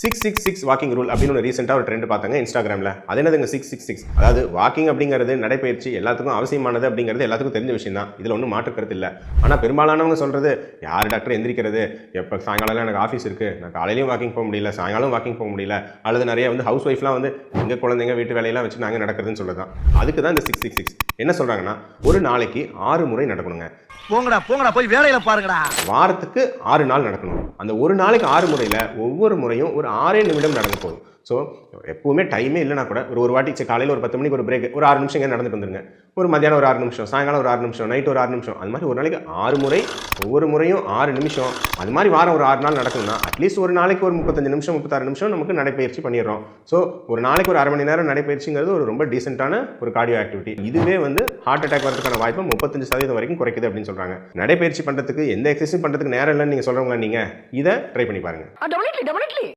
666 walking rule அப்படின்னு ஒரு ரீசெண்டாக ஒரு ட்ரெண்ட் பார்த்தாங்க இன்ஸ்டாகிராமில். அது என்னதுங்க 666? அதாவது வாக்கிங் அப்படிங்கிறது நடைப்பயிற்சி எல்லாத்துக்கும் அவசியமானது அப்படிங்கிறது எல்லாத்துக்கும் தெரிஞ்ச விஷயம் தான். இதில் ஒன்றும் மாற்று கருத்து இல்லை. ஆனால் பெரும்பாலானவங்க சொல்கிறது, யார் டாக்டர் எந்திரிக்கிறது, எப்போ சாயங்காலம் எனக்கு ஆஃபீஸ் இருக்குது, நான் காலையிலையும் வாக்கிங் போக முடியல, சாயங்காலம் வாக்கிங் போக முடியல, அல்லது நிறைய ஹவுஸ் ஒய்ஃப்லாம் எங்கள் குழந்தைங்க வீட்டு வேலையெல்லாம் வச்சு நாங்கள் நடக்கிறதுன்னு சொல்லுதான். அதுக்கு தான் இந்த 666 என்ன சொல்கிறாங்கன்னா, ஒரு நாளைக்கு 6 முறை நடக்கணுங்க. போங்கடா போய் வேலையில பாருங்கடா. வாரத்துக்கு 6 நாள் நடக்கணும். அந்த ஒரு நாளைக்கு 6 முறையில் ஒவ்வொரு முறையும் ஒரு 6 நிமிடம் நடந்து போதும். ஸோ எப்பவுமே டைமே இல்லைனா கூட ஒரு வாட்டி காலையில் ஒரு 10 மணிக்கு ஒரு பிரேக், ஒரு 6 நிமிஷம் நடந்துட்டு வந்துருங்க. ஒரு மத்தியானம் ஒரு 6 நிமிஷம், சாயங்காலம் ஒரு 6 நிமிஷம், நைட் ஒரு 6 நிமிஷம், அது மாதிரி ஒரு நாளைக்கு 6 முறை, ஒவ்வொரு முறையும் 6 நிமிஷம், அது மாதிரி வாரம் ஒரு 6 நாள் நடக்கணும்னா அட்லீஸ்ட் ஒரு நாளைக்கு ஒரு 35 நிமிஷம் 36 நிமிஷம் நமக்கு நடைப்பயிற்சி பண்ணிடுறோம். ஸோ ஒரு நாளைக்கு ஒரு அரை மணி நேரம் நடைப்பயிற்சிங்கிறது ஒரு ரொம்ப டீசென்ட்டான ஒரு கார்டியோ ஆக்டிவிட்டி. இதுவே ஹார்ட் அட்டாக் வரதுக்கான வாய்ப்பு 35% வரைக்கும் குறைக்குது அப்படின்னு சொல்றாங்க. நடைப்பயிற்சி பண்றதுக்கு எந்த எக்ஸசைஸ் பண்றதுக்கு நேரம் இல்லைன்னு நீங்க சொல்றவங்க, நீங்க இதை ட்ரை பண்ணி பாருங்க.